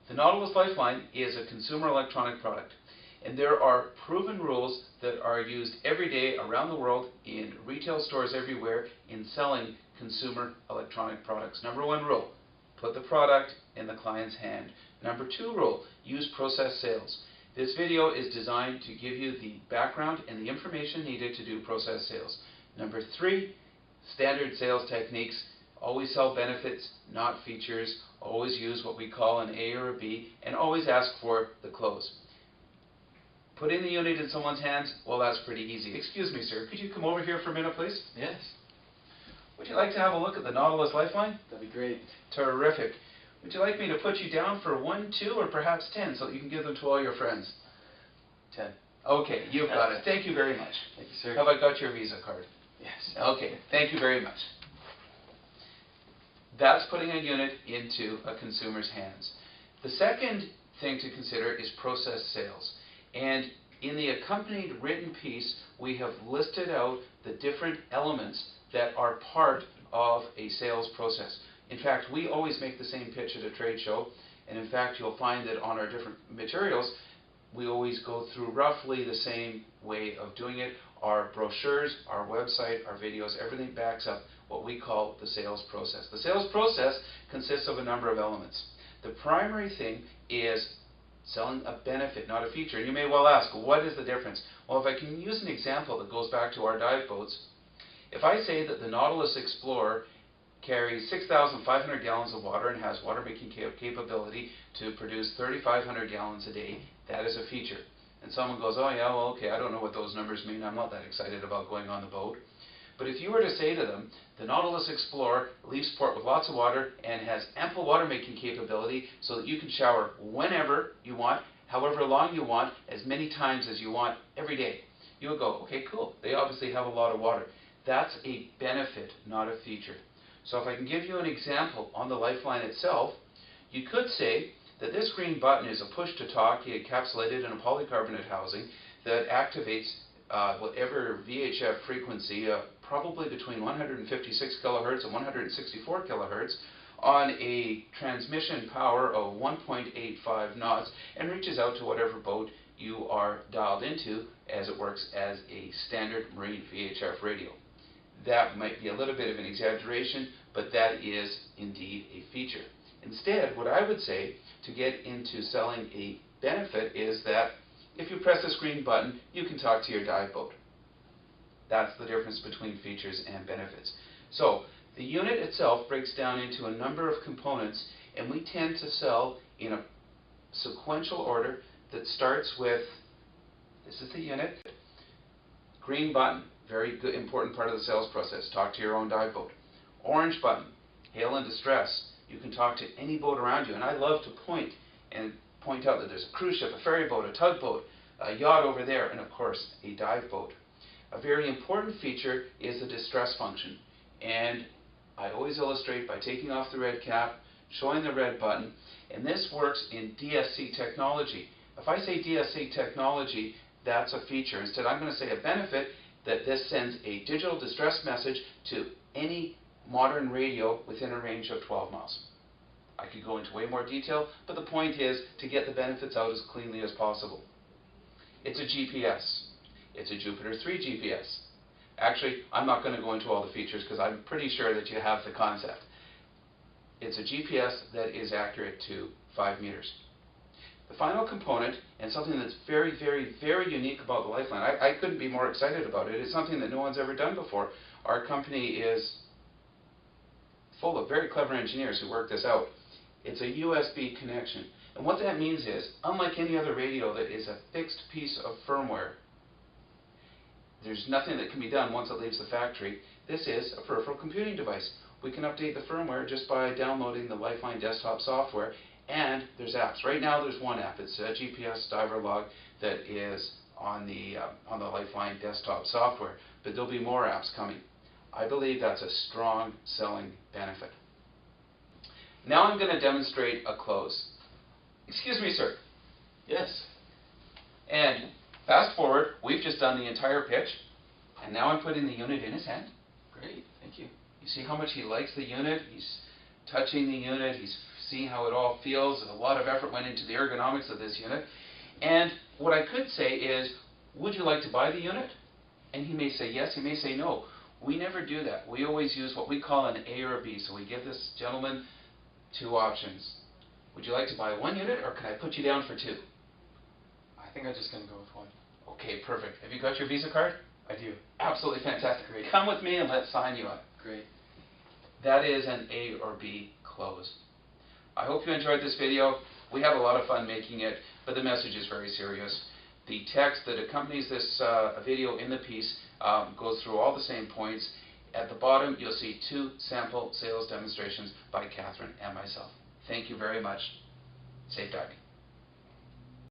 The Nautilus Lifeline is a consumer electronic product, and there are proven rules that are used every day around the world in retail stores everywhere in selling consumer electronic products. Number 1 rule, put the product in the client's hand. Number 2 rule, use process sales. This video is designed to give you the background and the information needed to do process sales. Number 3, standard sales techniques. Always sell benefits, not features. Always use what we call an A or a B, and always ask for the close. Putting the unit in someone's hands, well, that's pretty easy. Excuse me, sir, could you come over here for a minute, please? Yes. Would you like to have a look at the Nautilus Lifeline? That'd be great. Terrific. Would you like me to put you down for 1, 2, or perhaps 10 so that you can give them to all your friends? 10. Okay, you've got it. Thank you very much. Thank you, sir. Have I got your Visa card? Yes. Okay, thank you very much. That's putting a unit into a consumer's hands. The second thing to consider is process sales. And in the accompanied written piece, we have listed out the different elements that are part of a sales process. In fact, we always make the same pitch at a trade show, and in fact, you'll find that on our different materials, we always go through roughly the same way of doing it. Our brochures, our website, our videos, everything backs up what we call the sales process. The sales process consists of a number of elements. The primary thing is selling a benefit, not a feature. And you may well ask, what is the difference? Well, if I can use an example that goes back to our dive boats, if I say that the Nautilus Explorer carries 6,500 gallons of water and has water-making capability to produce 3,500 gallons a day, that is a feature. And someone goes, oh yeah, well, okay, I don't know what those numbers mean. I'm not that excited about going on the boat. But if you were to say to them, the Nautilus Explorer leaves port with lots of water and has ample water-making capability so that you can shower whenever you want, however long you want, as many times as you want, every day, you would go, okay, cool. They obviously have a lot of water. That's a benefit, not a feature. So if I can give you an example on the Lifeline itself, you could say that this green button is a push-to-talk encapsulated in a polycarbonate housing that activates whatever VHF frequency, probably between 156 kilohertz and 164 kilohertz, on a transmission power of 1.85 knots and reaches out to whatever boat you are dialed into, as it works as a standard marine VHF radio. That might be a little bit of an exaggeration, but that is indeed a feature. Instead, what I would say to get into selling a benefit is that if you press this green button, you can talk to your dive boat. That's the difference between features and benefits. So the unit itself breaks down into a number of components, and we tend to sell in a sequential order that starts with, this is the unit, green button, very good, important part of the sales process, talk to your own dive boat. Orange button, hail and distress, you can talk to any boat around you, and I love to point out that there's a cruise ship, a ferry boat, a tugboat, a yacht over there, and of course a dive boat. A very important feature is the distress function, and I always illustrate by taking off the red cap, showing the red button, and this works in DSC technology. If I say DSC technology, that's a feature. Instead, I'm going to say a benefit, that this sends a digital distress message to any modern radio within a range of 12 miles. I could go into way more detail, but the point is to get the benefits out as cleanly as possible. It's a GPS. It's a Jupiter 3 GPS. Actually, I'm not going to go into all the features because I'm pretty sure that you have the concept. It's a GPS that is accurate to 5 meters. The final component, and something that's very, very, very unique about the Lifeline, I couldn't be more excited about it. It's something that no one's ever done before. Our company is full of very clever engineers who work this out. It's a USB connection. And what that means is, unlike any other radio that is a fixed piece of firmware, there's nothing that can be done once it leaves the factory. This is a peripheral computing device. We can update the firmware just by downloading the Lifeline desktop software, and there's apps. Right now there's one app. It's a GPS diver log that is on the Lifeline desktop software, but there'll be more apps coming. I believe that's a strong selling benefit. Now I'm going to demonstrate a close. Excuse me, sir. Yes. And fast forward, we've just done the entire pitch, and now I'm putting the unit in his hand. Great, thank you. You see how much he likes the unit? He's touching the unit, he's see how it all feels. A lot of effort went into the ergonomics of this unit. And what I could say is, would you like to buy the unit? And he may say yes, he may say no. We never do that. We always use what we call an A or a B. So we give this gentleman two options. Would you like to buy one unit, or can I put you down for two? I think I'm just going to go with one. Okay, perfect. Have you got your Visa card? I do. Absolutely fantastic. Great. Come with me and let's sign you up. Great. That is an A or B close. I hope you enjoyed this video. We have a lot of fun making it, but the message is very serious. The text that accompanies this video in the piece goes through all the same points. At the bottom, you'll see 2 sample sales demonstrations by Catherine and myself. Thank you very much. Safe diving.